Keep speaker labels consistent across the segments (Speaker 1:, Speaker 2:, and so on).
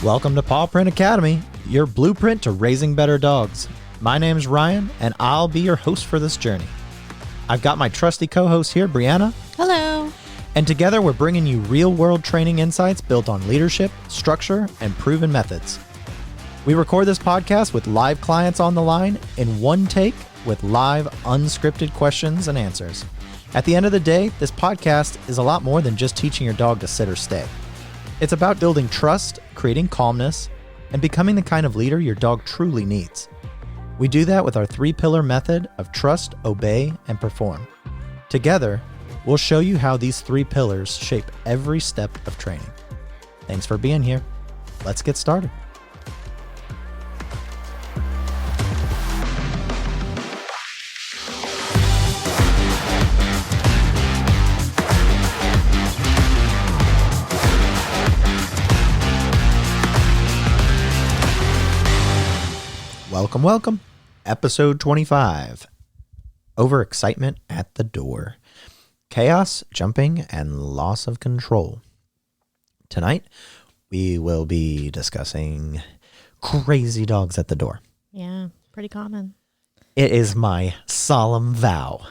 Speaker 1: Welcome to Paw Print Academy, your blueprint to raising better dogs. My name's Ryan, and I'll be your host for this journey. I've got my trusty co-host here, Brianna.
Speaker 2: Hello.
Speaker 1: And together we're bringing you real-world training insights built on leadership, structure, and proven methods. We record this podcast with live clients on the line in one take with live, unscripted questions and answers. At the end of the day, this podcast is a lot more than just teaching your dog to sit or stay. It's about building trust, creating calmness, and becoming the kind of leader your dog truly needs. We do that with our 3-pillar method of trust, obey, and perform. Together, we'll show you how these 3 pillars shape every step of training. Thanks for being here. Let's get started. Welcome. Episode 25. Overexcitement at the door. Chaos, jumping, and loss of control. Tonight, we will be discussing crazy dogs at the door.
Speaker 2: Yeah, pretty common.
Speaker 1: It is my solemn vow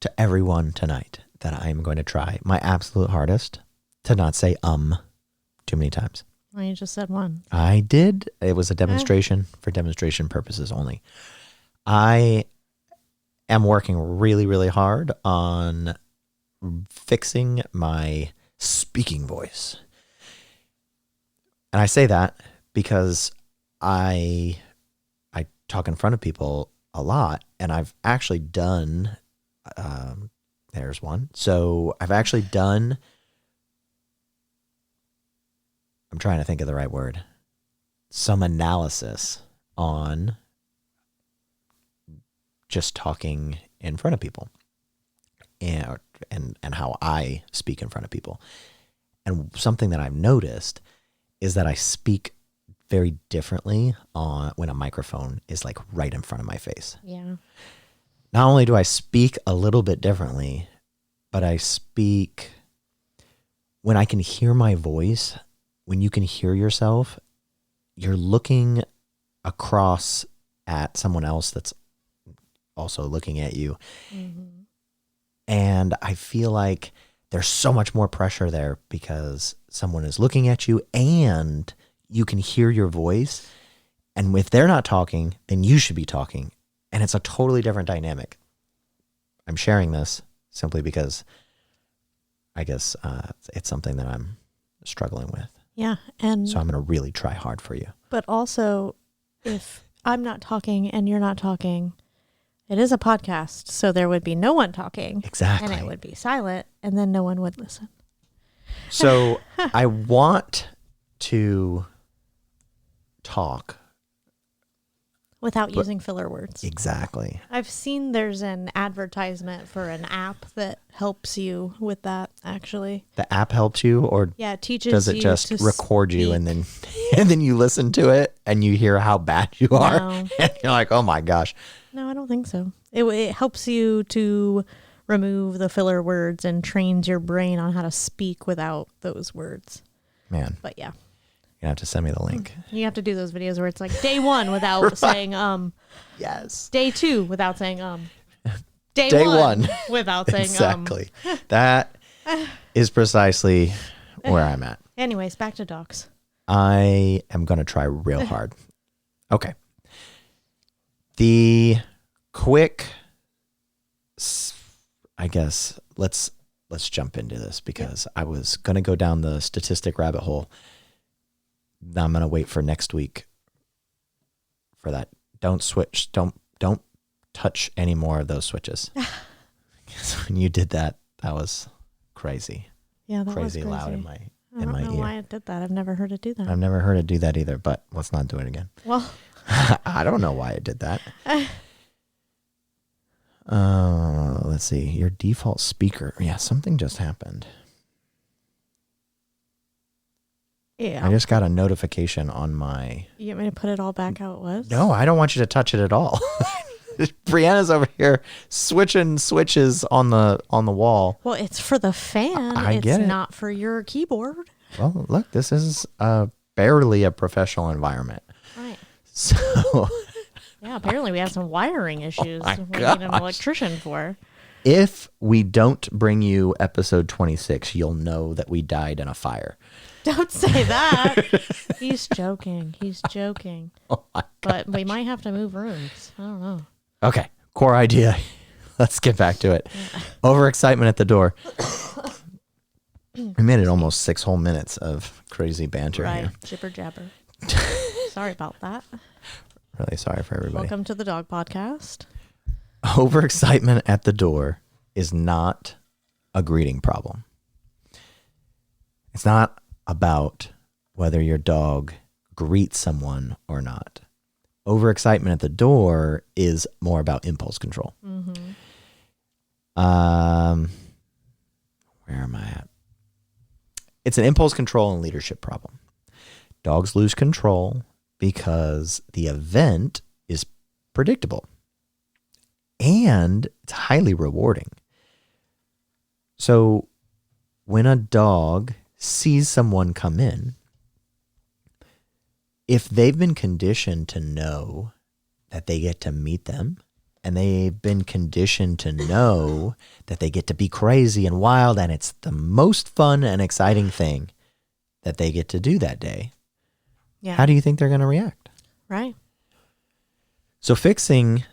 Speaker 1: to everyone tonight that I am going to try my absolute hardest to not say too many times.
Speaker 2: Well, you just said one.
Speaker 1: I did. It was a demonstration for demonstration purposes only. I am working really, really hard on fixing my speaking voice. And I say that because I talk in front of people a lot, and I've actually done, there's one. So I've actually done, I'm trying to think of the right word, some analysis on just talking in front of people and how I speak in front of people. And something that I've noticed is that I speak very differently when a microphone is like right in front of my face.
Speaker 2: Yeah.
Speaker 1: Not only do I speak a little bit differently, but I speak when I can hear my voice. When you can hear yourself, you're looking across at someone else that's also looking at you. Mm-hmm. And I feel like there's so much more pressure there because someone is looking at you and you can hear your voice. And if they're not talking, then you should be talking. And it's a totally different dynamic. I'm sharing this simply because I guess it's something that I'm struggling with.
Speaker 2: Yeah. And
Speaker 1: so I'm going to really try hard for you.
Speaker 2: But also, if I'm not talking and you're not talking, it is a podcast. So there would be no one talking.
Speaker 1: Exactly.
Speaker 2: And it would be silent, and then no one would listen.
Speaker 1: So I want to talk
Speaker 2: without using filler words.
Speaker 1: Exactly.
Speaker 2: I've seen there's an advertisement for an app that helps you with that, actually.
Speaker 1: The app helps you, or
Speaker 2: yeah, it teaches
Speaker 1: does it
Speaker 2: you
Speaker 1: just
Speaker 2: to
Speaker 1: record
Speaker 2: speak.
Speaker 1: you and then you listen to it and you hear how bad you are?
Speaker 2: No.
Speaker 1: And you're like, oh my gosh.
Speaker 2: No, I don't think so. It helps you to remove the filler words and trains your brain on how to speak without those words.
Speaker 1: Man.
Speaker 2: But yeah.
Speaker 1: You have to send me the link.
Speaker 2: You have to do those videos where it's like day 1 without saying
Speaker 1: Yes.
Speaker 2: Day 2 without saying Day
Speaker 1: one
Speaker 2: without saying
Speaker 1: exactly. That is precisely where I'm at.
Speaker 2: Anyways, back to dogs.
Speaker 1: I am going to try real hard. Okay. The quick, I guess, let's jump into this because I was going to go down the statistic rabbit hole. Now I'm going to wait for next week for that. Don't switch. Don't touch any more of those switches. Because when you did that, that was crazy.
Speaker 2: Yeah, that
Speaker 1: crazy
Speaker 2: was crazy.
Speaker 1: Loud in my ear.
Speaker 2: I don't know why it did that. I've never heard it do that.
Speaker 1: I've never heard it do that either, but let's not do it again.
Speaker 2: Well,
Speaker 1: I don't know why it did that. Let's see. Your default speaker. Yeah, something just happened.
Speaker 2: Yeah.
Speaker 1: I just got a notification on my...
Speaker 2: You want me to put it all back how it was?
Speaker 1: No, I don't want you to touch it at all. Brianna's over here switching switches on the wall.
Speaker 2: Well, it's for the fan.
Speaker 1: I get it.
Speaker 2: It's not for your keyboard.
Speaker 1: Well, look, this is a barely a professional environment.
Speaker 2: Right.
Speaker 1: So
Speaker 2: Yeah, apparently we have some wiring issues
Speaker 1: my
Speaker 2: we need
Speaker 1: gosh.
Speaker 2: an electrician for.
Speaker 1: if we don't bring you episode 26, you'll know that we died in a fire.
Speaker 2: Don't say that. He's joking. He's joking.
Speaker 1: Oh my
Speaker 2: But we might have to move rooms. I don't know.
Speaker 1: Okay, core idea. Let's get back to it. Overexcitement at the door. We made it almost 6 whole minutes of crazy banter
Speaker 2: Right.
Speaker 1: here.
Speaker 2: Jibber jabber. Sorry about that.
Speaker 1: Really sorry for everybody.
Speaker 2: Welcome to the Dog Podcast.
Speaker 1: Overexcitement at the door is not a greeting problem. It's not about whether your dog greets someone or not. Overexcitement at the door is more about impulse control.
Speaker 2: Mm-hmm.
Speaker 1: Where am I at? It's an impulse control and leadership problem. Dogs lose control because the event is predictable and it's highly rewarding. So when a dog sees someone come in, if they've been conditioned to know that they get to meet them, and they've been conditioned to know that they get to be crazy and wild, and it's the most fun and exciting thing that they get to do that day,
Speaker 2: Yeah.
Speaker 1: how do you think they're going to react?
Speaker 2: Right.
Speaker 1: So fixing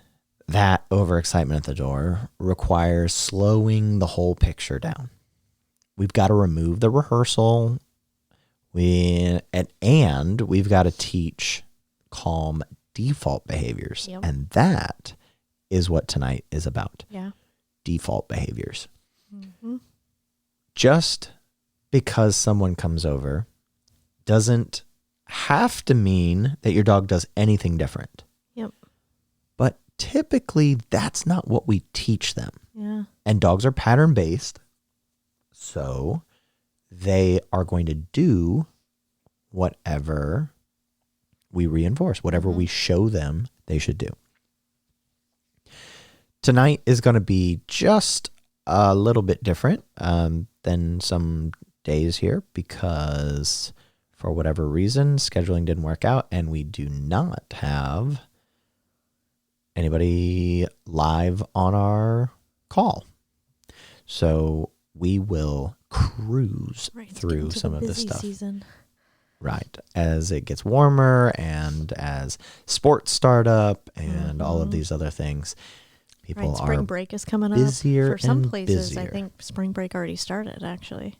Speaker 1: that overexcitement at the door requires slowing the whole picture down. We've got to remove the rehearsal. We've got to teach calm default behaviors.
Speaker 2: Yep.
Speaker 1: And that is what tonight is about.
Speaker 2: Yeah.
Speaker 1: Default behaviors.
Speaker 2: Mm-hmm.
Speaker 1: Just because someone comes over doesn't have to mean that your dog does anything different.
Speaker 2: Yep.
Speaker 1: But typically that's not what we teach them.
Speaker 2: Yeah.
Speaker 1: And dogs are pattern based. So they are going to do whatever we reinforce, whatever we show them they should do. Tonight is going to be just a little bit different than some days here because for whatever reason, scheduling didn't work out and we do not have anybody live on our call. So we will cruise through some of this stuff.
Speaker 2: Season.
Speaker 1: Right. As it gets warmer and as sports start up and all of these other things, people
Speaker 2: Spring
Speaker 1: are
Speaker 2: break is coming up.
Speaker 1: busier
Speaker 2: For some
Speaker 1: and
Speaker 2: places, I
Speaker 1: busier.
Speaker 2: think spring break already started, actually.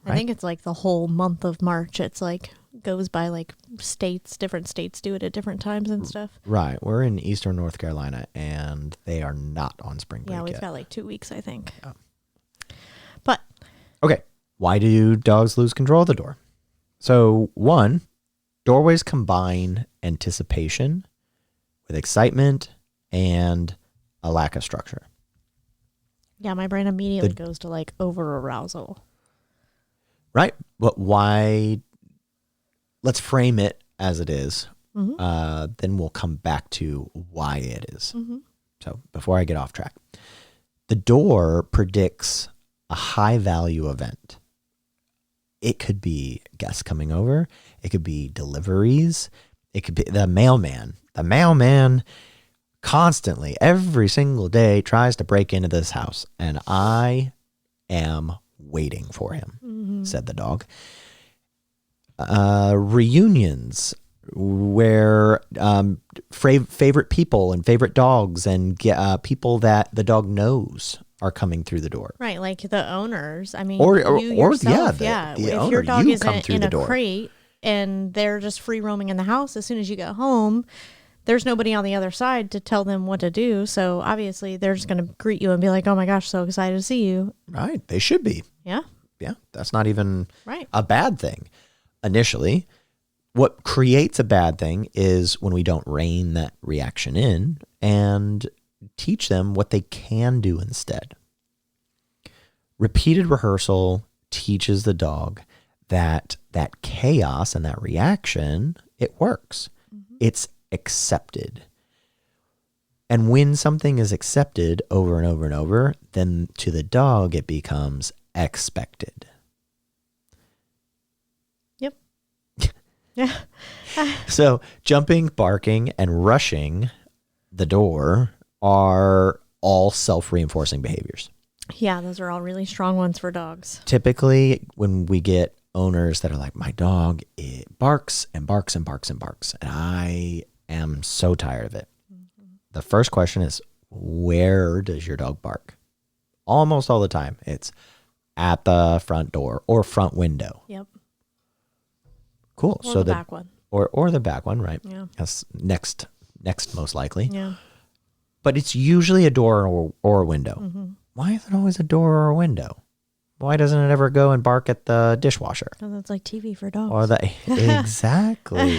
Speaker 2: I
Speaker 1: Right.
Speaker 2: think it's like the whole month of March. It's like goes by like states. Different states do it at different times and stuff.
Speaker 1: Right. We're in Eastern North Carolina and they are not on spring break
Speaker 2: Yeah, we've
Speaker 1: yet.
Speaker 2: got like 2 weeks, I think.
Speaker 1: Oh.
Speaker 2: But
Speaker 1: Okay. Why do dogs lose control of the door? So, one, doorways combine anticipation with excitement and a lack of structure.
Speaker 2: yeah, my brain immediately goes to like over arousal.
Speaker 1: Right? But why? Let's frame it as it is. Then we'll come back to why it is. So, before I get off track, the door predicts a high value event. It could be guests coming over. It could be deliveries. It could be the mailman. The mailman constantly, every single day, tries to break into this house. And I am waiting for him, said the dog. Reunions where favorite people and favorite dogs and people that the dog knows are coming through the door.
Speaker 2: Right, like the owners. I mean,
Speaker 1: Or
Speaker 2: you yourself,
Speaker 1: the
Speaker 2: if
Speaker 1: owner,
Speaker 2: your dog
Speaker 1: you
Speaker 2: is
Speaker 1: come through
Speaker 2: in
Speaker 1: the
Speaker 2: a
Speaker 1: door.
Speaker 2: crate and they're just free roaming in the house, as soon as you get home, there's nobody on the other side to tell them what to do. So obviously they're just going to greet you and be like, oh my gosh, so excited to see you.
Speaker 1: Right. They should be.
Speaker 2: Yeah.
Speaker 1: Yeah. That's not even
Speaker 2: Right.
Speaker 1: a bad thing initially. What creates a bad thing is when we don't rein that reaction in and teach them what they can do instead. Repeated rehearsal teaches the dog that chaos and that reaction, it works. It's accepted. And when something is accepted over and over and over, then to the dog, it becomes expected.
Speaker 2: Yep. Yeah.
Speaker 1: So jumping, barking, and rushing the door are all self-reinforcing behaviors.
Speaker 2: Yeah, those are all really strong ones for dogs.
Speaker 1: Typically, when we get owners that are like, my dog, it barks and barks and barks and barks, and I am so tired of it. The first question is, where does your dog bark? Almost all the time, it's at the front door or front window.
Speaker 2: Yep.
Speaker 1: Cool.
Speaker 2: Or
Speaker 1: So
Speaker 2: the back one.
Speaker 1: Or the back one, right?
Speaker 2: Yeah.
Speaker 1: That's next most likely.
Speaker 2: Yeah.
Speaker 1: But it's usually a door or a window. Why is it always a door or a window? Why doesn't it ever go and bark at the dishwasher?
Speaker 2: Because it's like TV for dogs.
Speaker 1: Or exactly.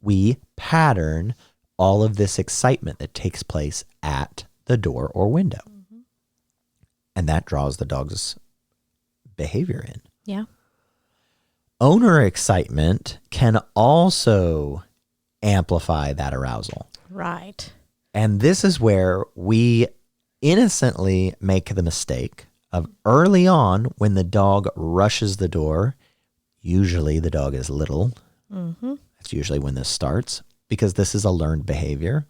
Speaker 1: We pattern all of this excitement that takes place at the door or window. And that draws the dog's behavior in.
Speaker 2: Yeah.
Speaker 1: Owner excitement can also amplify that arousal.
Speaker 2: Right.
Speaker 1: And this is where we innocently make the mistake of early on when the dog rushes the door. Usually the dog is little. That's usually when this starts, because this is a learned behavior.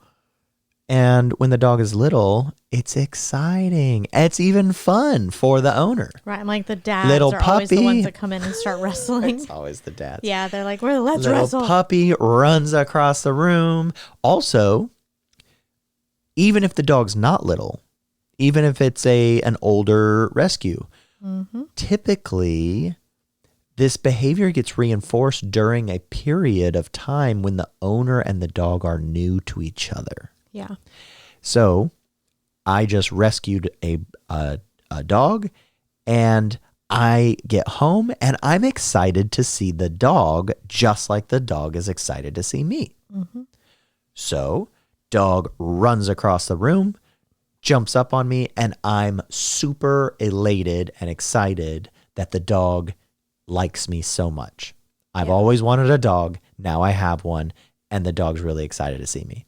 Speaker 1: And when the dog is little, it's exciting. It's even fun for the owner.
Speaker 2: Right. And like the dads
Speaker 1: Little
Speaker 2: are always the
Speaker 1: puppy.
Speaker 2: ones that come in and start wrestling.
Speaker 1: It's always the dads.
Speaker 2: Yeah, they're like, well, let's
Speaker 1: Little
Speaker 2: wrestle.
Speaker 1: puppy runs across the room. Also, even if the dog's not little, even if it's an older rescue, typically this behavior gets reinforced during a period of time when the owner and the dog are new to each other.
Speaker 2: Yeah.
Speaker 1: So I just rescued a dog, and I get home and I'm excited to see the dog just like the dog is excited to see me. So dog runs across the room, jumps up on me, and I'm super elated and excited that the dog likes me so much. I've always wanted a dog. Now I have one, and the dog's really excited to see me.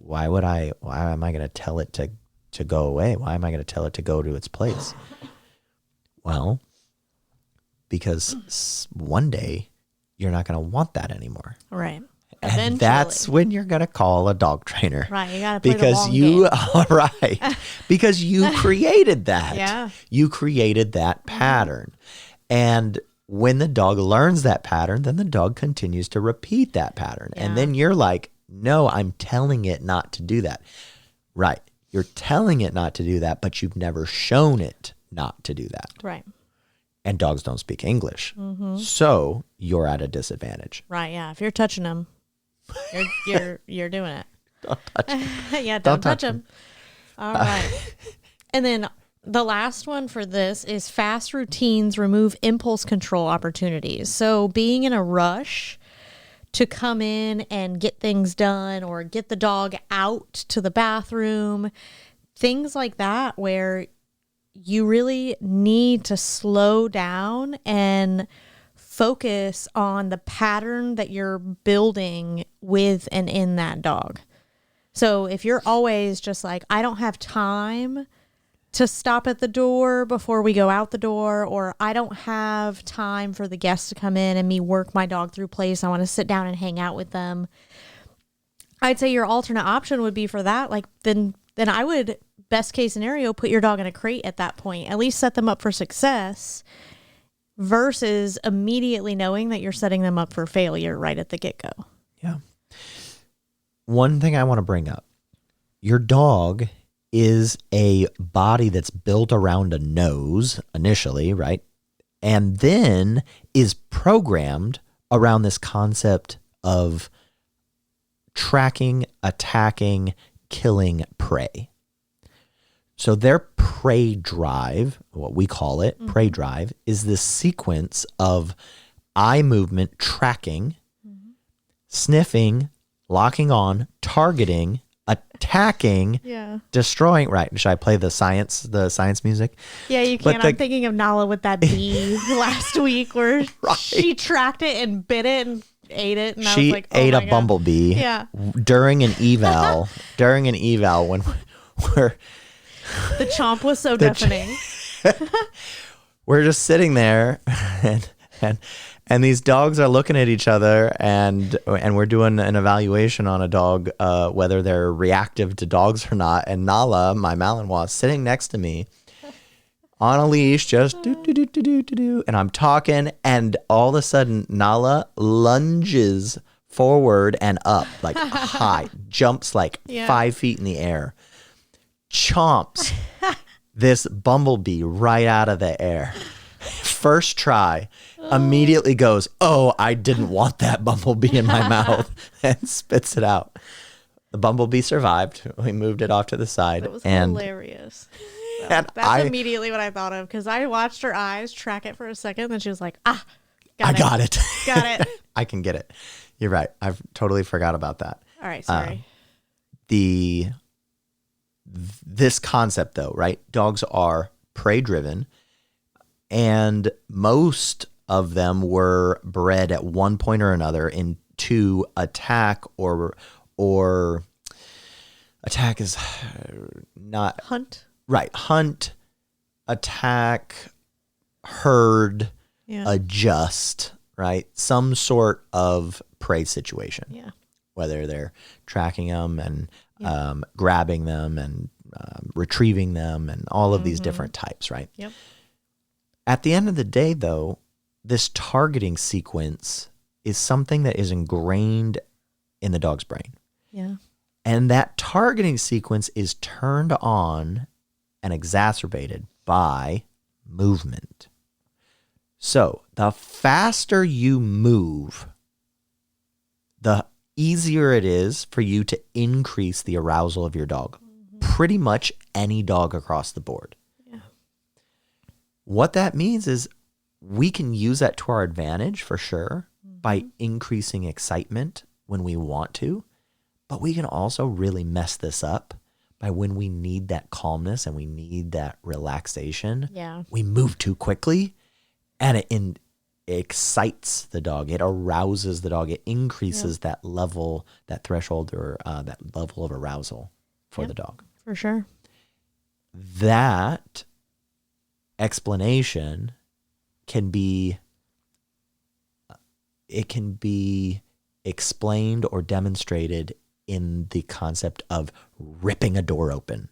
Speaker 1: Why am I going to tell it to go away? Why am I going to tell it to go to its place? Well, because one day you're not going to want that anymore.
Speaker 2: Right.
Speaker 1: And
Speaker 2: Eventually.
Speaker 1: that's when you're going to call a dog trainer.
Speaker 2: Right. You got to play
Speaker 1: Because
Speaker 2: the long
Speaker 1: you
Speaker 2: game.
Speaker 1: are right. Because you created that.
Speaker 2: Yeah.
Speaker 1: You created that pattern. And when the dog learns that pattern, then the dog continues to repeat that pattern.
Speaker 2: Yeah.
Speaker 1: And then you're like, no, I'm telling it not to do that. Right. You're telling it not to do that, but you've never shown it not to do that.
Speaker 2: Right.
Speaker 1: And dogs don't speak English. So you're at a disadvantage.
Speaker 2: Right. Yeah. If you're touching them, you're doing it.
Speaker 1: Don't touch it.
Speaker 2: Yeah.
Speaker 1: Don't
Speaker 2: Don't touch
Speaker 1: touch 'em.
Speaker 2: them. All right. And then the last one for this is fast routines remove impulse control opportunities. So being in a rush to come in and get things done or get the dog out to the bathroom, things like that, where you really need to slow down and focus on the pattern that you're building with and in that dog. So if you're always just like, I don't have time to stop at the door before we go out the door, or I don't have time for the guests to come in and me work my dog through place, I want to sit down and hang out with them, I'd say your alternate option would be for that. Like then I would, best case scenario, put your dog in a crate at that point, at least set them up for success, versus immediately knowing that you're setting them up for failure right at the get-go.
Speaker 1: Yeah. One thing I want to bring up, your dog is a body that's built around a nose initially, right? And then is programmed around this concept of tracking, attacking, killing prey. So their prey drive, what we call it, prey drive, is this sequence of eye movement, tracking, sniffing, locking on, targeting, attacking, destroying. Right. Should I play the science music?
Speaker 2: Yeah, you can. I'm thinking of Nala with that bee last week where she tracked it and bit it and ate it. And I was like, oh
Speaker 1: ate
Speaker 2: my
Speaker 1: a
Speaker 2: God.
Speaker 1: bumblebee during an eval, when we're
Speaker 2: the chomp was so deafening.
Speaker 1: we're just sitting there And these dogs are looking at each other, and we're doing an evaluation on a dog, whether they're reactive to dogs or not. And Nala, my Malinois, sitting next to me on a leash, just do do do do do do do, and I'm talking, and all of a sudden Nala lunges forward and up like high, jumps like 5 feet in the air, chomps this bumblebee right out of the air. First try, immediately goes, "Oh, I didn't want that bumblebee in my mouth," and spits it out. The bumblebee survived. We moved it off to the side.
Speaker 2: It was
Speaker 1: and
Speaker 2: hilarious.
Speaker 1: And
Speaker 2: That's immediately what I thought of, because I watched her eyes track it for a second, and she was like, got it.
Speaker 1: Got it.
Speaker 2: Got it.
Speaker 1: I can get it. You're right. I've totally forgot about that.
Speaker 2: All right, sorry.
Speaker 1: This concept, though, right? Dogs are prey driven, and most of them were bred at one point or another into attack or attack is not
Speaker 2: Hunt.
Speaker 1: right. Hunt, attack, herd, adjust, right? Some sort of prey situation.
Speaker 2: Yeah.
Speaker 1: Whether they're tracking them and grabbing them and retrieving them and all of these different types, right?
Speaker 2: Yep.
Speaker 1: At the end of the day, though, this targeting sequence is something that is ingrained in the dog's brain.
Speaker 2: Yeah.
Speaker 1: And that targeting sequence is turned on and exacerbated by movement. So the faster you move, the easier it is for you to increase the arousal of your dog. Pretty much any dog across the board.
Speaker 2: Yeah.
Speaker 1: What that means is we can use that to our advantage for sure by increasing excitement when we want to, but we can also really mess this up by when we need that calmness and we need that relaxation.
Speaker 2: Yeah.
Speaker 1: We move too quickly and it excites the dog. It arouses the dog. It increases that level, that threshold or that level of arousal for the dog.
Speaker 2: For sure.
Speaker 1: That explanation can be explained or demonstrated in the concept of ripping a door open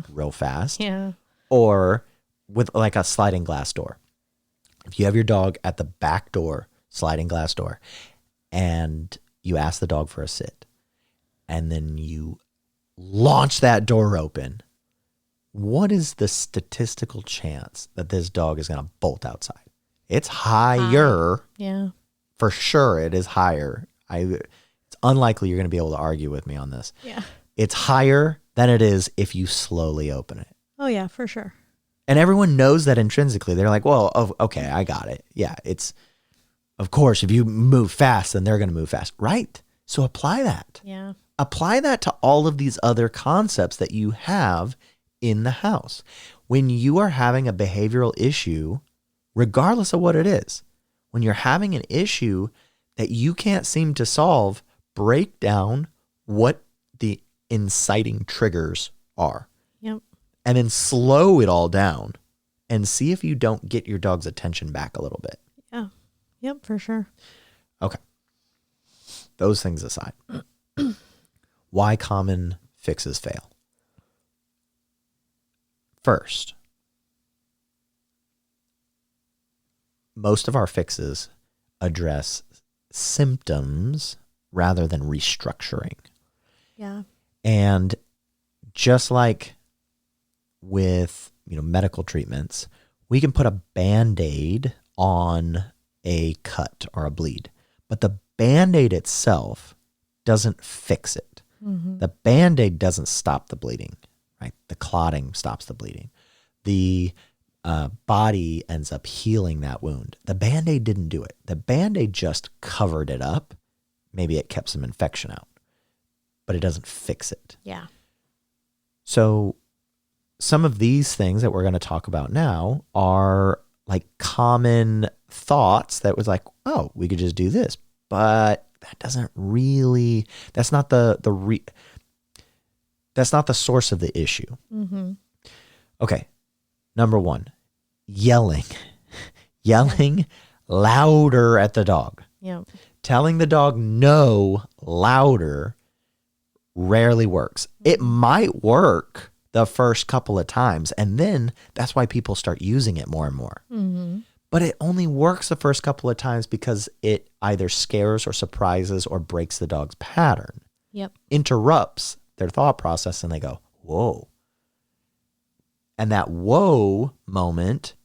Speaker 1: real fast or with like a sliding glass door. If you have your dog at the back door, sliding glass door, and you ask the dog for a sit, and then you launch that door open, what is the statistical chance that this dog is going to bolt outside? It's higher.
Speaker 2: Yeah.
Speaker 1: For sure it is higher. It's unlikely you're going to be able to argue with me on this.
Speaker 2: Yeah.
Speaker 1: It's higher than it is if you slowly open it.
Speaker 2: Oh, yeah, for sure.
Speaker 1: And everyone knows that intrinsically. They're like, well, okay, I got it. Yeah, it's, of course, if you move fast, then they're going to move fast. Right. So apply that.
Speaker 2: Yeah.
Speaker 1: Apply that to all of these other concepts that you have in the house. When you are having a behavioral issue, regardless of what it is, when you're having an issue that you can't seem to solve, break down what the inciting triggers are.
Speaker 2: Yep.
Speaker 1: And then slow it all down and see if you don't get your dog's attention back a little bit.
Speaker 2: Yeah. Yep, for sure.
Speaker 1: Okay. Those things aside. Why common fixes fail? First, most of our fixes address symptoms rather than restructuring.
Speaker 2: Yeah.
Speaker 1: And just like with, medical treatments, we can put a Band-Aid on a cut or a bleed, but the Band-Aid itself doesn't fix it. The Band-Aid doesn't stop the bleeding, right? The clotting stops the bleeding. The body ends up healing that wound. The Band-Aid didn't do it. The Band-Aid just covered it up. Maybe it kept some infection out, but it doesn't fix it.
Speaker 2: Yeah.
Speaker 1: So some of these things that we're going to talk about now are like common thoughts that was like, oh, we could just do this, but that doesn't really, that's not that's not the source of the issue. Okay. Number one, yelling louder at the dog.
Speaker 2: Yep.
Speaker 1: Telling the dog no louder rarely works. It might work the first couple of times, and then that's why people start using it more and more.
Speaker 2: Mm-hmm.
Speaker 1: But it only works the first couple of times because it either scares or surprises or breaks the dog's pattern.
Speaker 2: Yep.
Speaker 1: Interrupts their thought process, and they go, whoa. And that whoa moment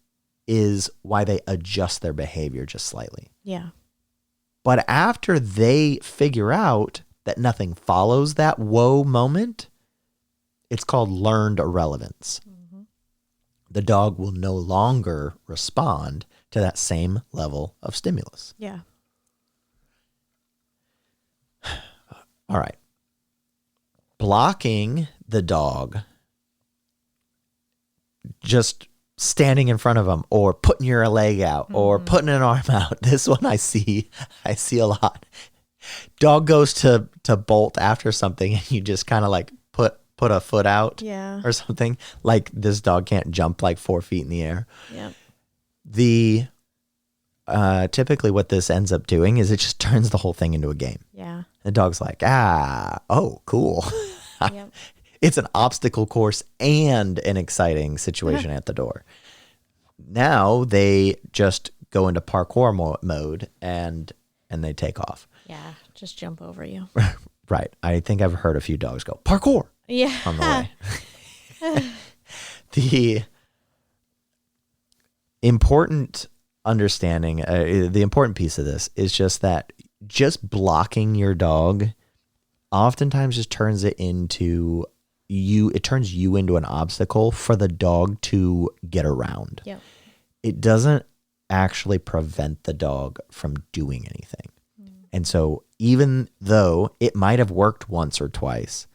Speaker 1: is why they adjust their behavior just slightly.
Speaker 2: Yeah.
Speaker 1: But after they figure out that nothing follows that whoa moment, it's called learned irrelevance. Mm-hmm. The dog will no longer respond to that same level of stimulus.
Speaker 2: Yeah.
Speaker 1: All right. Blocking the dog, just standing in front of them or putting your leg out or putting an arm out. This one I see a lot. Dog goes to bolt after something and you just kind of like put a foot out or something. Like this dog can't jump like 4 feet in the air.
Speaker 2: Yeah.
Speaker 1: The typically what this ends up doing is it just turns the whole thing into a game.
Speaker 2: Yeah.
Speaker 1: The dog's like, oh, cool.
Speaker 2: Yep.
Speaker 1: It's an obstacle course and an exciting situation at the door. Now they just go into parkour mode and they take off.
Speaker 2: Yeah. Just jump over you.
Speaker 1: Right. I think I've heard a few dogs go parkour
Speaker 2: Yeah.
Speaker 1: on the way. The important understanding, the important piece of this is just that just blocking your dog oftentimes just turns it into it turns you into an obstacle for the dog to get around.
Speaker 2: Yep.
Speaker 1: It doesn't actually prevent the dog from doing anything. And so even though it might have worked once or twice,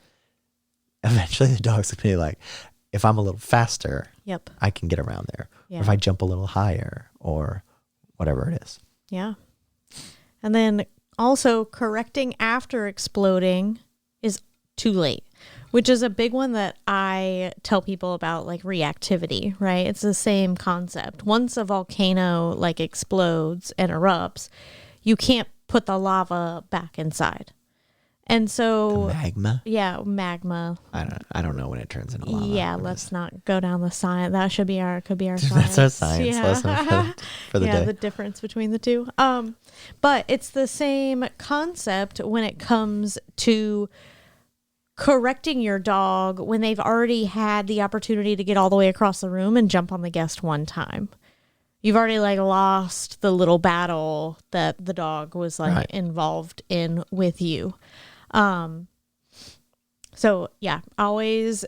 Speaker 1: eventually the dog's going to be like, if I'm a little faster,
Speaker 2: Yep.
Speaker 1: I can get around there.
Speaker 2: Yeah.
Speaker 1: Or if I jump a little higher or whatever it is.
Speaker 2: Yeah. And then also correcting after exploding is too late, which is a big one that I tell people about, like reactivity, right? It's the same concept. Once a volcano like explodes and erupts, you can't put the lava back inside. And so
Speaker 1: The magma?
Speaker 2: yeah, magma.
Speaker 1: I don't know when it turns into lava.
Speaker 2: Yeah, let's not go down the science. That could be our science.
Speaker 1: That's our science lesson for the
Speaker 2: yeah,
Speaker 1: day.
Speaker 2: the difference between the two. But it's the same concept when it comes to correcting your dog when they've already had the opportunity to get all the way across the room and jump on the guest one time. You've already like lost the little battle that the dog was like
Speaker 1: Right.
Speaker 2: involved in with you. So yeah, always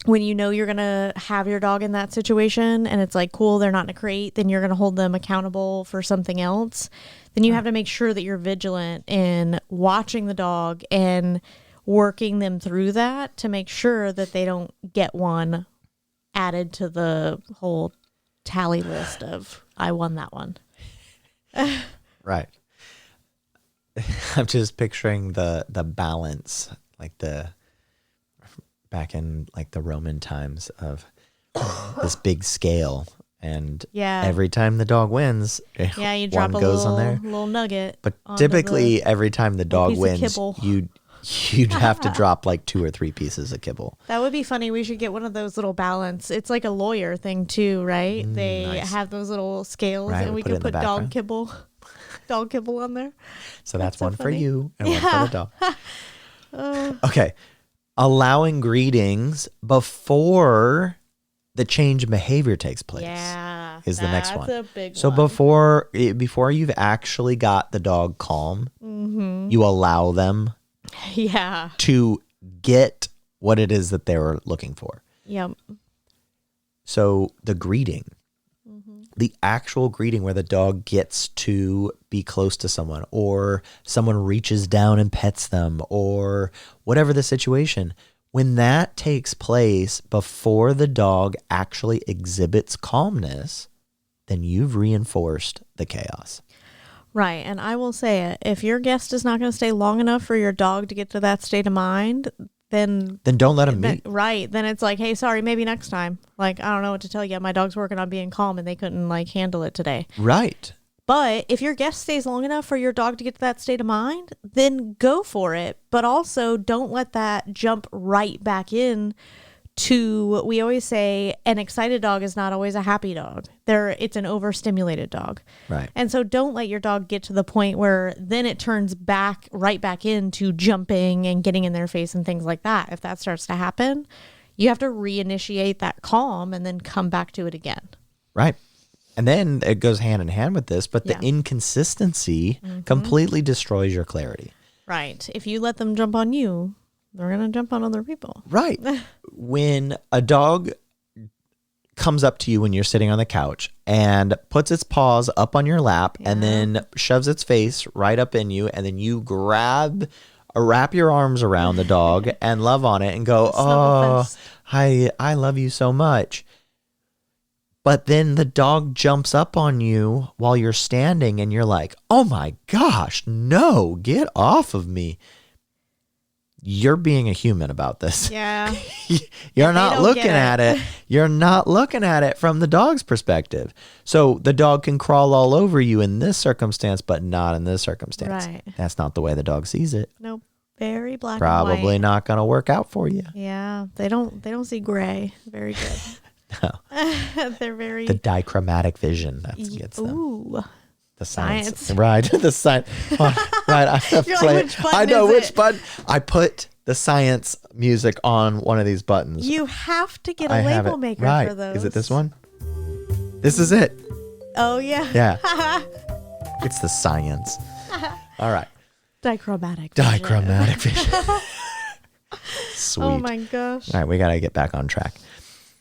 Speaker 2: when you know you're going to have your dog in that situation and it's like, cool, they're not in a crate, then you're going to hold them accountable for something else. Then you have to make sure that you're vigilant in watching the dog and working them through that to make sure that they don't get one added to the whole tally list of I won that one.
Speaker 1: Right. I'm just picturing the balance, like back in like the Roman times of this big scale, and every time the dog wins,
Speaker 2: you drop
Speaker 1: one
Speaker 2: a
Speaker 1: goes on there.
Speaker 2: little nugget.
Speaker 1: But typically, every time the dog
Speaker 2: piece of
Speaker 1: wins,
Speaker 2: kibble.
Speaker 1: you'd have to drop like 2 or 3 pieces of kibble.
Speaker 2: That would be funny. We should get one of those little balance. It's like a lawyer thing too, right? They
Speaker 1: nice.
Speaker 2: have those little scales,
Speaker 1: Right,
Speaker 2: and
Speaker 1: we
Speaker 2: we
Speaker 1: put it
Speaker 2: could
Speaker 1: in the
Speaker 2: put dog
Speaker 1: background.
Speaker 2: kibble, dog kibble on there.
Speaker 1: So that's
Speaker 2: so
Speaker 1: one for
Speaker 2: funny.
Speaker 1: you and one for the dog. Okay. Allowing greetings before the change in behavior takes place.
Speaker 2: Yeah,
Speaker 1: is the next one.
Speaker 2: That's a big
Speaker 1: So
Speaker 2: one.
Speaker 1: before you've actually got the dog calm, you allow them
Speaker 2: Yeah.
Speaker 1: to get what it is that they were looking for.
Speaker 2: Yep.
Speaker 1: So the greeting, the actual greeting where the dog gets to be close to someone or someone reaches down and pets them or whatever the situation, when that takes place before the dog actually exhibits calmness, then you've reinforced the chaos.
Speaker 2: Right. And I will say it. If your guest is not going to stay long enough for your dog to get to that state of mind, then
Speaker 1: don't let them meet.
Speaker 2: Right. Then it's like, hey, sorry, maybe next time. Like, I don't know what to tell you. My dog's working on being calm and they couldn't like handle it today.
Speaker 1: Right.
Speaker 2: But if your guest stays long enough for your dog to get to that state of mind, then go for it. But also don't let that jump right back in to, we always say, an excited dog is not always a happy dog. It's an overstimulated dog.
Speaker 1: Right.
Speaker 2: And so don't let your dog get to the point where then it turns right back into jumping and getting in their face and things like that. If that starts to happen, you have to reinitiate that calm and then come back to it again.
Speaker 1: Right. And then it goes hand in hand with this, but the inconsistency completely destroys your clarity.
Speaker 2: Right. If you let them jump on you, they're going to jump on other people.
Speaker 1: Right. When a dog comes up to you when you're sitting on the couch and puts its paws up on your lap and then shoves its face right up in you, and then you wrap your arms around the dog and love on it and go, oh, I love you so much. But then the dog jumps up on you while you're standing and you're like, oh my gosh, no, get off of me. You're being a human about this.
Speaker 2: Yeah.
Speaker 1: You're not looking at it. You're not looking at it from the dog's perspective. So the dog can crawl all over you in this circumstance, but not in this circumstance.
Speaker 2: Right.
Speaker 1: That's not the way the dog sees it.
Speaker 2: Nope. Very black
Speaker 1: Probably
Speaker 2: and white.
Speaker 1: not going to work out for you.
Speaker 2: Yeah. They don't see gray. Very good.
Speaker 1: No.
Speaker 2: They're very...
Speaker 1: The dichromatic vision that gets them.
Speaker 2: Ooh.
Speaker 1: The science. Right. The science. Right. I have
Speaker 2: You're
Speaker 1: play
Speaker 2: like, which button
Speaker 1: I know
Speaker 2: is
Speaker 1: which
Speaker 2: it?
Speaker 1: button. I put the science music on one of these buttons.
Speaker 2: You have to get a
Speaker 1: I have
Speaker 2: label
Speaker 1: it.
Speaker 2: maker
Speaker 1: Right.
Speaker 2: for those.
Speaker 1: Is it this one? This is it.
Speaker 2: Oh, yeah.
Speaker 1: Yeah. It's the science. All right.
Speaker 2: Dichromatic.
Speaker 1: Dichromatic vision. Sweet.
Speaker 2: Oh, my gosh.
Speaker 1: All right. We got to get back on track.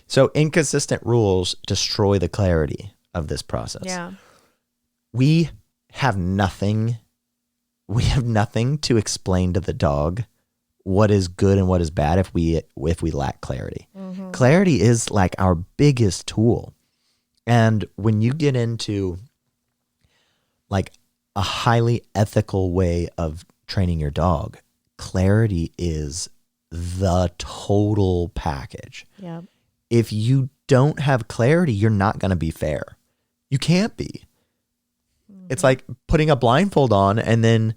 Speaker 1: So inconsistent rules destroy the clarity of this process.
Speaker 2: Yeah.
Speaker 1: We have nothing to explain to the dog what is good and what is bad if we lack clarity. Mm-hmm. Clarity is like our biggest tool. And when you get into like a highly ethical way of training your dog, clarity is the total package.
Speaker 2: Yeah.
Speaker 1: If you don't have clarity, you're not going to be fair. You can't be. It's like putting a blindfold on and then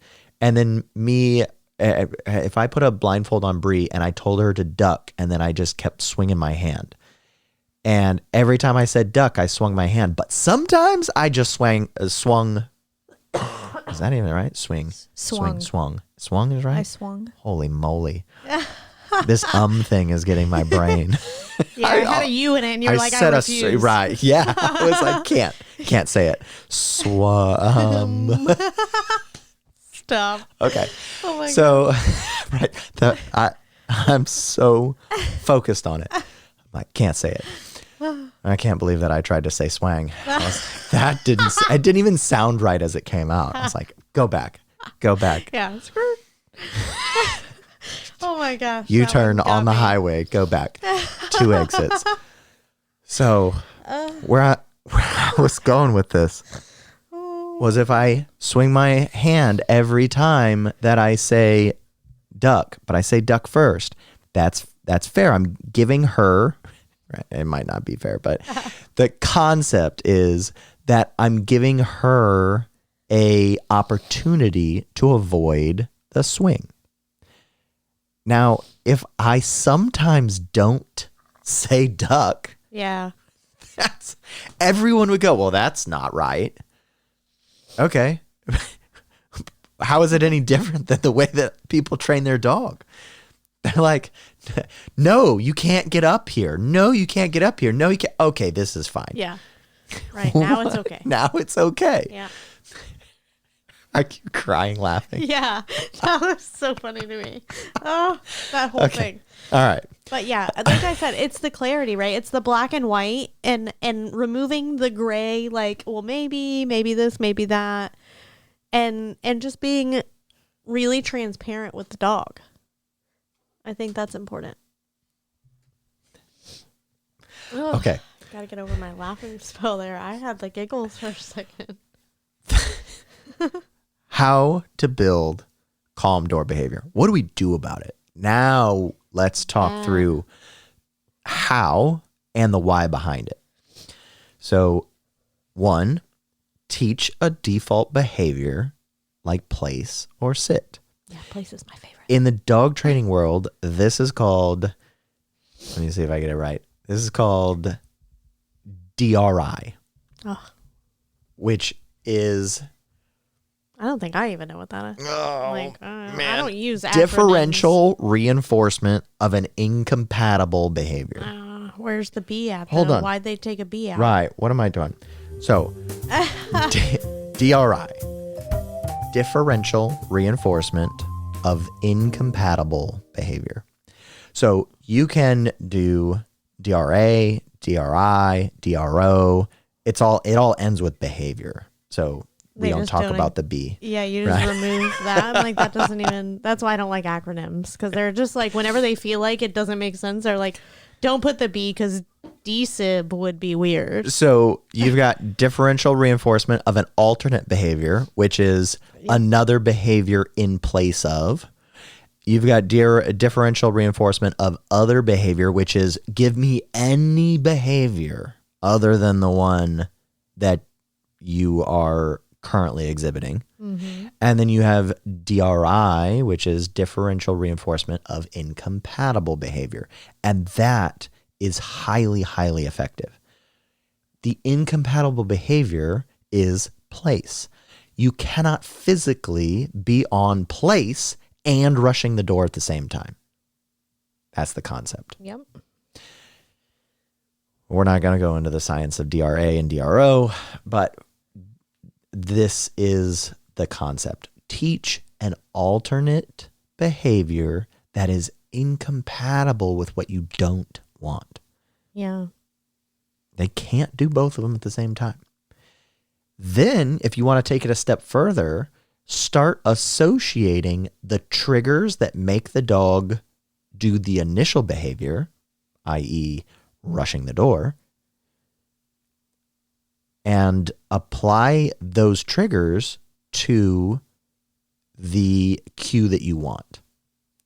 Speaker 1: me, if I put a blindfold on Bree and I told her to duck and then I just kept swinging my hand. And every time I said duck, I swung my hand. But sometimes I just swung. Is that even right? Swung. Swung is right?
Speaker 2: I swung.
Speaker 1: Holy moly. This thing is getting my brain.
Speaker 2: Yeah, I had a U in it, and you're like, I refuse.
Speaker 1: Right, yeah. I was like, can't say it. Swum.
Speaker 2: Stop.
Speaker 1: Okay.
Speaker 2: Oh my
Speaker 1: so, right, I'm so focused on it. I'm like, can't say it. I can't believe that I tried to say swang. It didn't even sound right as it came out. I was like, go back.
Speaker 2: Yeah, screwed. Oh my gosh.
Speaker 1: U-turn on the highway, go back. 2 exits. So where I was going with this was if I swing my hand every time that I say duck, but I say duck first, that's fair. I'm giving her, right, it might not be fair, but the concept is that I'm giving her a opportunity to avoid the swing. Now, if I sometimes don't say duck,
Speaker 2: Yeah.
Speaker 1: everyone would go, well, that's not right. Okay. How is it any different than the way that people train their dog? They're like, no, you can't get up here. No, you can't get up here. No, you can't. Okay, this is fine.
Speaker 2: Yeah. Right. Now it's okay.
Speaker 1: Now it's okay.
Speaker 2: Yeah.
Speaker 1: I keep crying laughing.
Speaker 2: Yeah. That was so funny to me. Oh, that whole thing.
Speaker 1: All right.
Speaker 2: But yeah, like I said, it's the clarity, right? It's the black and white and removing the gray, like, well, maybe this, maybe that. And just being really transparent with the dog. I think that's important. Ugh,
Speaker 1: Okay.
Speaker 2: Gotta get over my laughing spell there. I had the giggles for a second.
Speaker 1: How to build calm door behavior. What do we do about it? Now let's talk through how and the why behind it. So 1, teach a default behavior like place or sit.
Speaker 2: Yeah, place is my favorite.
Speaker 1: In the dog training world, this is called, let me see if I get it right. This is called DRI, which is...
Speaker 2: I don't think I even know what that is. I don't use acronyms.
Speaker 1: Differential reinforcement of an incompatible behavior.
Speaker 2: Where's the B at?
Speaker 1: Hold on.
Speaker 2: Why'd they take a B out?
Speaker 1: Right. What am I doing? So, DRI, differential reinforcement of incompatible behavior. So you can do DRA, DRI, DRO. It all ends with behavior. So we don't talk about the B.
Speaker 2: Yeah, you just remove that. Like that doesn't even. That's why I don't like acronyms, because they're just like whenever they feel like it doesn't make sense, they're like, don't put the B because DSIB would be weird.
Speaker 1: So you've got differential reinforcement of an alternate behavior, which is another behavior in place of. You've got differential reinforcement of other behavior, which is give me any behavior other than the one that you are currently exhibiting. Mm-hmm. And then you have DRI, which is differential reinforcement of incompatible behavior. And that is highly, highly effective. The incompatible behavior is place. You cannot physically be on place and rushing the door at the same time. That's the concept.
Speaker 2: Yep.
Speaker 1: We're not going to go into the science of DRA and DRO, but this is the concept. Teach an alternate behavior that is incompatible with what you don't want.
Speaker 2: Yeah.
Speaker 1: They can't do both of them at the same time. Then, if you want to take it a step further, start associating the triggers that make the dog do the initial behavior, i.e., rushing the door, and apply those triggers to the cue that you want.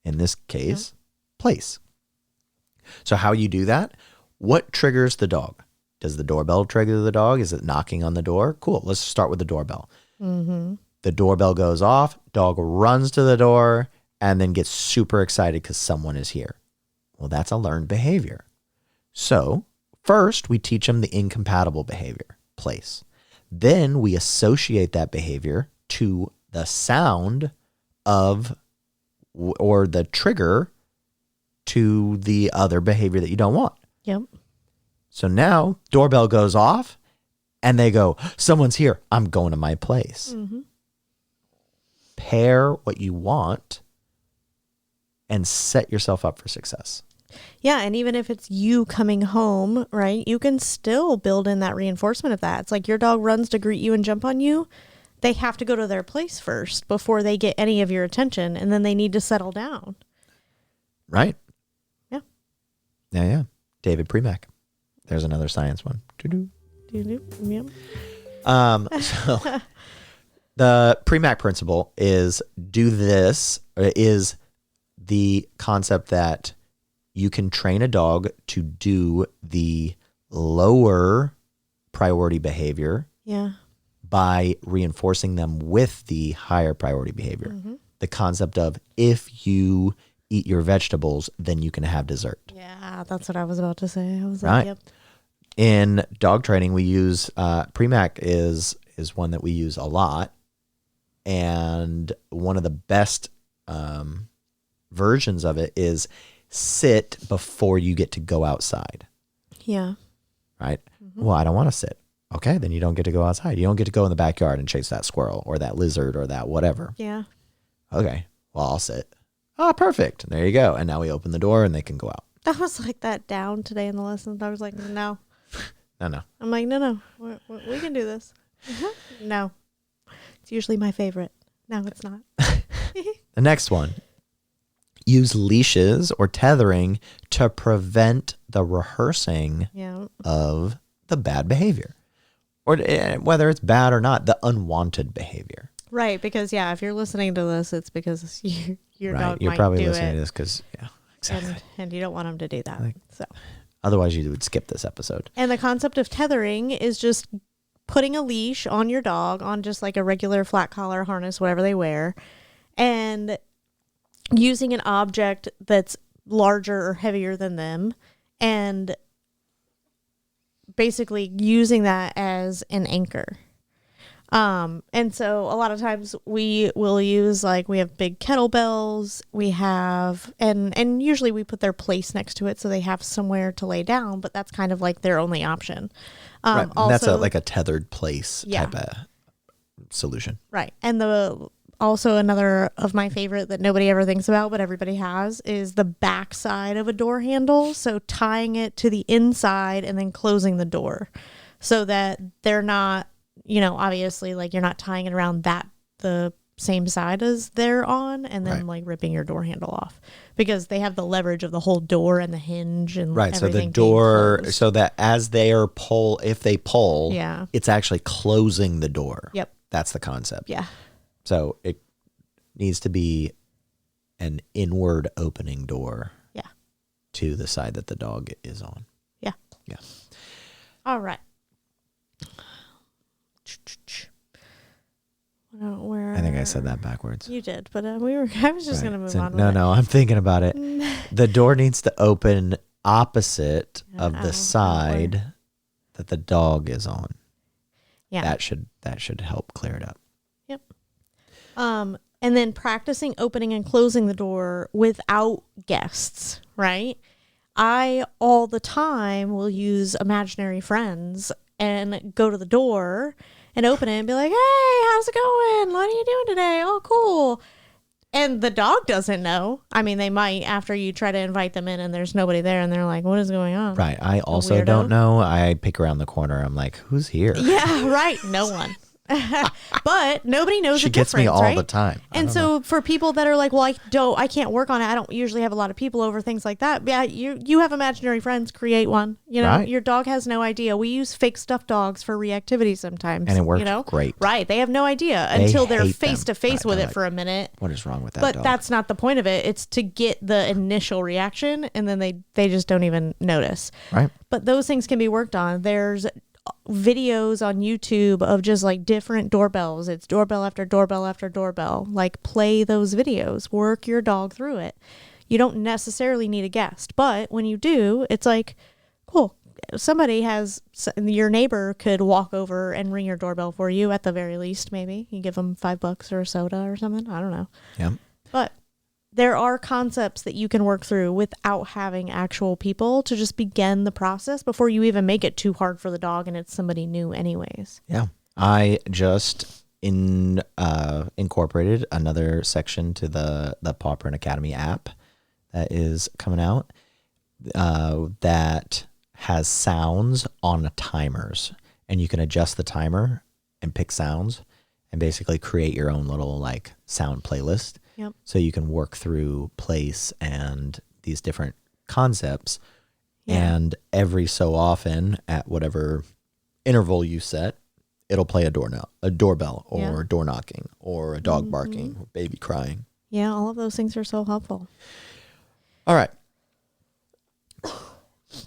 Speaker 1: In this case, place. So how you do that? What triggers the dog? Does the doorbell trigger the dog? Is it knocking on the door? Cool. Let's start with the doorbell. Mm-hmm. The doorbell goes off. Dog runs to the door and then gets super excited because someone is here. Well, that's a learned behavior. So first, we teach them the incompatible behavior, place. Then we associate that behavior to the sound of or the trigger to the other behavior that you don't want.
Speaker 2: Yep.
Speaker 1: So now doorbell goes off and they go, someone's here. I'm going to my place. Mm-hmm. Pair what you want and set yourself up for success.
Speaker 2: Yeah, and even if it's you coming home, right, you can still build in that reinforcement of that. It's like your dog runs to greet you and jump on you. They have to go to their place first before they get any of your attention, and then they need to settle down.
Speaker 1: Right.
Speaker 2: Yeah.
Speaker 1: Yeah. David Premack. There's another science one.
Speaker 2: Yep.
Speaker 1: So the Premack principle is is the concept that you can train a dog to do the lower priority behavior by reinforcing them with the higher priority behavior. Mm-hmm. The concept of if you eat your vegetables, then you can have dessert.
Speaker 2: Yeah, that's what I was about to say. I was
Speaker 1: right.
Speaker 2: Like, yep.
Speaker 1: In dog training, we use Premack is one that we use a lot, and one of the best versions of it is sit before you get to go outside.
Speaker 2: Yeah.
Speaker 1: Right? Mm-hmm. Well, I don't want to sit. Okay, then you don't get to go outside. You don't get to go in the backyard and chase that squirrel or that lizard or that whatever.
Speaker 2: Yeah.
Speaker 1: Okay, well, I'll sit. Oh, perfect. There you go. And now we open the door and they can go out.
Speaker 2: That was like that down today in the lesson. I was like, no.
Speaker 1: No.
Speaker 2: I'm like, no. We can do this. No. It's usually my favorite. No, it's not.
Speaker 1: The next one. Use leashes or tethering to prevent the rehearsing of the bad behavior. Or whether it's bad or not, the unwanted behavior.
Speaker 2: Right, because if you're listening to this, it's because your
Speaker 1: right.
Speaker 2: dog
Speaker 1: You're
Speaker 2: might
Speaker 1: probably
Speaker 2: do
Speaker 1: listening
Speaker 2: it.
Speaker 1: to this because exactly.
Speaker 2: And you don't want them to do that. So
Speaker 1: otherwise, you would skip this episode.
Speaker 2: And the concept of tethering is just putting a leash on your dog, on just like a regular flat collar harness, whatever they wear, and using an object that's larger or heavier than them, and basically using that as an anchor. And so a lot of times we will use, like, we have big kettlebells, we have, and usually we put their place next to it so they have somewhere to lay down, but that's kind of like their only option.
Speaker 1: Right. And
Speaker 2: Also,
Speaker 1: that's like a tethered place type of solution.
Speaker 2: right. And also another of my favorite that nobody ever thinks about, but everybody has, is the back side of a door handle. So tying it to the inside and then closing the door so that they're not, obviously, like, you're not tying it around the same side as they're on and then like ripping your door handle off, because they have the leverage of the whole door and the hinge and
Speaker 1: right. So the
Speaker 2: everything
Speaker 1: door,
Speaker 2: being
Speaker 1: so that as they are if they pull, it's actually closing the door.
Speaker 2: Yep.
Speaker 1: That's the concept.
Speaker 2: Yeah.
Speaker 1: So it needs to be an inward opening door.
Speaker 2: Yeah.
Speaker 1: To the side that the dog is on.
Speaker 2: Yeah.
Speaker 1: Yeah.
Speaker 2: All right. Where
Speaker 1: I think I said that backwards.
Speaker 2: You did, but I was just going to move on.
Speaker 1: No, I'm thinking about it. The door needs to open opposite of the side that the dog is on.
Speaker 2: Yeah.
Speaker 1: That should help clear it up.
Speaker 2: Yep. And then practicing opening and closing the door without guests, right? I all the time will use imaginary friends and go to the door and open it and be like, hey, how's it going? What are you doing today? Oh, cool. And the dog doesn't know. I mean, they might after you try to invite them in and there's nobody there and they're like, what is going on?
Speaker 1: Right. I also don't know. I pick around the corner. I'm like, who's here?
Speaker 2: Yeah, right. No one. But nobody knows
Speaker 1: she
Speaker 2: the
Speaker 1: gets
Speaker 2: difference,
Speaker 1: me all
Speaker 2: right?
Speaker 1: the time.
Speaker 2: And so for people that are like, well, I can't work on it. I don't usually have a lot of people over, things like that. Yeah, you have imaginary friends, create one.
Speaker 1: Right.
Speaker 2: Your dog has no idea. We use fake stuffed dogs for reactivity sometimes.
Speaker 1: And it works great.
Speaker 2: Right. They have no idea until they're
Speaker 1: hate
Speaker 2: face to face with it for a minute.
Speaker 1: What is wrong with that
Speaker 2: But
Speaker 1: dog?
Speaker 2: that's not the point of it. It's to get the initial reaction, and then they just don't even notice.
Speaker 1: Right.
Speaker 2: But those things can be worked on. There's videos on YouTube of just like different doorbells. It's doorbell after doorbell after doorbell. Like, play those videos, work your dog through it. You don't necessarily need a guest, but when you do, it's like, cool. Your neighbor could walk over and ring your doorbell for you at the very least. Maybe you give them $5 or a soda or something. I don't know.
Speaker 1: Yeah.
Speaker 2: But there are concepts that you can work through without having actual people to just begin the process before you even make it too hard for the dog and it's somebody new anyways.
Speaker 1: Yeah. I just incorporated another section to the Paw Print Academy app that is coming out that has sounds on timers, and you can adjust the timer and pick sounds and basically create your own little like sound playlist.
Speaker 2: Yep.
Speaker 1: So you can work through place and these different concepts.
Speaker 2: Yeah.
Speaker 1: And every so often at whatever interval you set, it'll play a doorbell or door knocking or a dog barking or baby crying.
Speaker 2: Yeah, all of those things are so helpful.
Speaker 1: All right.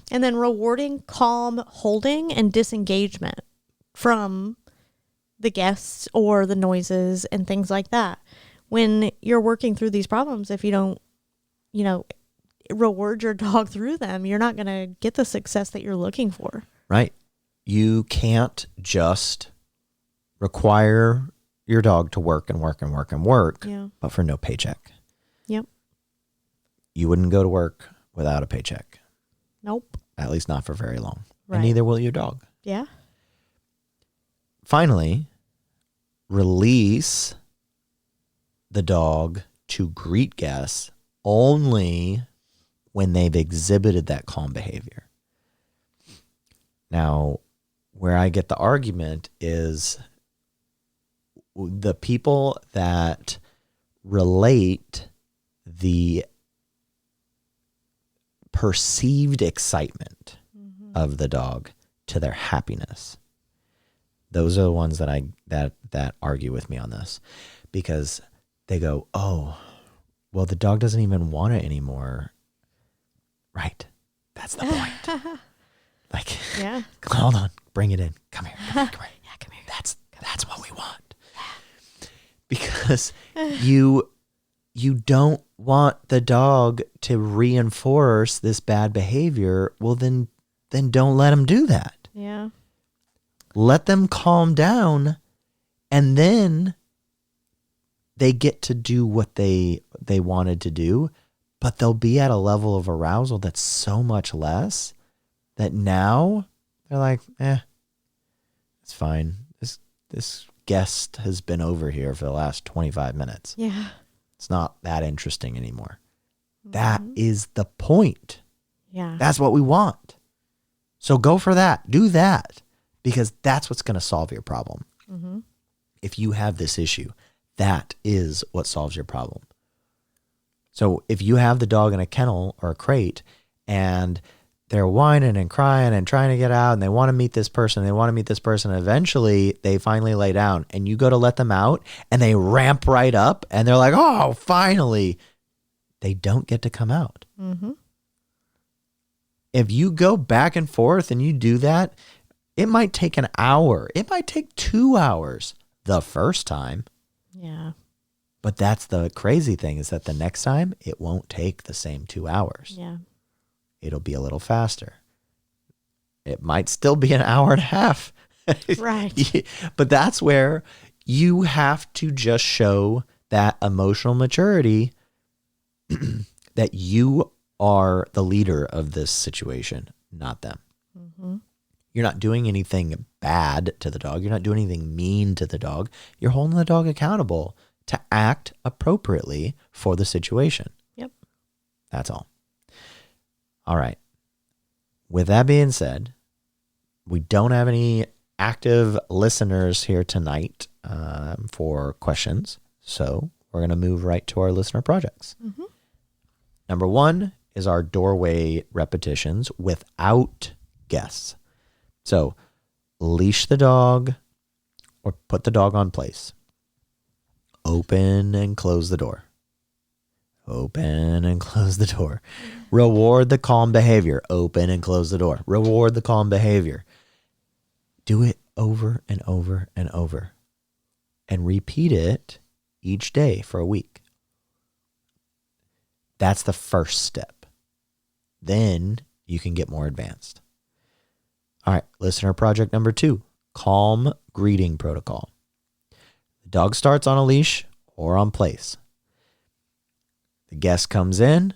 Speaker 2: And then rewarding calm holding and disengagement from the guests or the noises and things like that. When you're working through these problems, if you don't, reward your dog through them, you're not going to get the success that you're looking for.
Speaker 1: Right. You can't just require your dog to work and work and work and work, but for no paycheck.
Speaker 2: Yep.
Speaker 1: You wouldn't go to work without a paycheck.
Speaker 2: Nope.
Speaker 1: At least not for very long.
Speaker 2: Right.
Speaker 1: And neither will your dog.
Speaker 2: Yeah.
Speaker 1: Finally, release the dog to greet guests only when they've exhibited that calm behavior. Now, where I get the argument is the people that relate the perceived excitement of the dog to their happiness. Those are the ones that argue with me on this, because they go, oh, well, the dog doesn't even want it anymore. Right. That's the point. Like, hold on, bring it in. Come here. That's what we want. Because you don't want the dog to reinforce this bad behavior. Well, then don't let them do that.
Speaker 2: Yeah.
Speaker 1: Let them calm down, and then they get to do what they wanted to do, but they'll be at a level of arousal that's so much less that now they're like, it's fine. This guest has been over here for the last 25 minutes.
Speaker 2: Yeah.
Speaker 1: It's not that interesting anymore. That is the point.
Speaker 2: Yeah.
Speaker 1: That's what we want. So go for that. Do that, because that's what's going to solve your problem.
Speaker 2: Mm-hmm.
Speaker 1: If you have this issue, that is what solves your problem. So if you have the dog in a kennel or a crate and they're whining and crying and trying to get out and they want to meet this person, eventually they finally lay down and you go to let them out and they ramp right up and they're like, oh, finally. They don't get to come out.
Speaker 2: Mm-hmm.
Speaker 1: If you go back and forth and you do that, it might take an hour. It might take 2 hours the first time.
Speaker 2: Yeah.
Speaker 1: But that's the crazy thing, is that the next time it won't take the same 2 hours.
Speaker 2: Yeah.
Speaker 1: It'll be a little faster. It might still be an hour and a half.
Speaker 2: Right.
Speaker 1: But that's where you have to just show that emotional maturity that you are the leader of this situation, not them.
Speaker 2: Mm-hmm.
Speaker 1: You're not doing anything bad to the dog. You're not doing anything mean to the dog. You're holding the dog accountable to act appropriately for the situation.
Speaker 2: Yep.
Speaker 1: That's all. All right. With that being said, we don't have any active listeners here tonight for questions. So we're going to move right to our listener projects.
Speaker 2: Mm-hmm.
Speaker 1: Number 1 is our doorway repetitions without guests. So leash the dog or put the dog on place. Open and close the door. Open and close the door. Reward the calm behavior. Open and close the door. Reward the calm behavior. Do it over and over and over. And repeat it each day for a week. That's the first step. Then you can get more advanced. All right, listener project number 2, calm greeting protocol. The dog starts on a leash or on place. The guest comes in.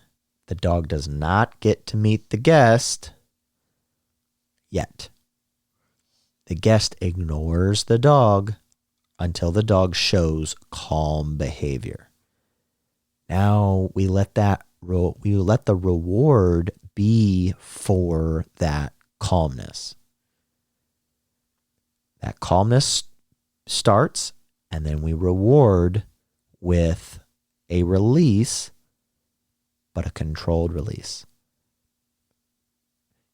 Speaker 1: The dog does not get to meet the guest yet. The guest ignores the dog until the dog shows calm behavior. Now we let the reward be for that calmness. That calmness starts, and then we reward with a release, but a controlled release.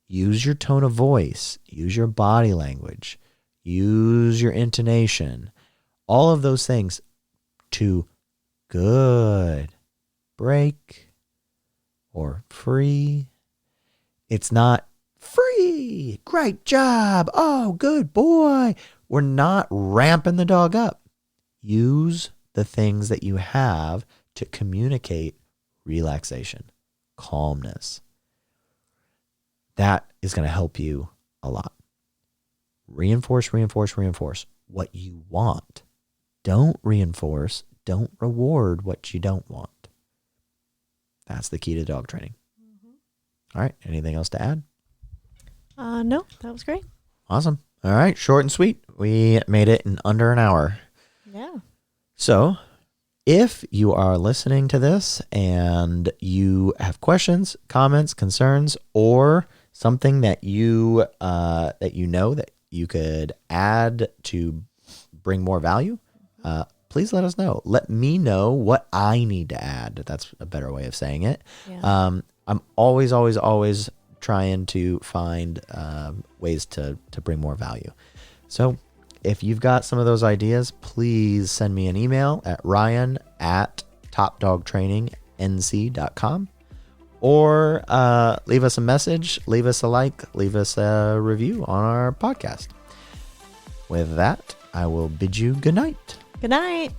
Speaker 1: Use your tone of voice, use your body language, use your intonation, all of those things to good, break, or free. It's not free, great job, oh, good boy. We're not ramping the dog up. Use the things that you have to communicate relaxation, calmness. That is going to help you a lot. Reinforce what you want. Don't reinforce, don't reward what you don't want. That's the key to dog training. Mm-hmm. All right. Anything else to add?
Speaker 2: No, that was great.
Speaker 1: Awesome. All right. Short and sweet. We made it in under an hour.
Speaker 2: Yeah.
Speaker 1: So if you are listening to this and you have questions, comments, concerns, or something that you know that you could add to bring more value, please let us know. Let me know what I need to add. That's a better way of saying it. Yeah. I'm always trying to find ways to bring more value. So if you've got some of those ideas, please send me an email at ryan@topdogtrainingnc.com, or leave us a message, leave us a like, leave us a review on our podcast. With that, I will bid you good night.
Speaker 2: Good night.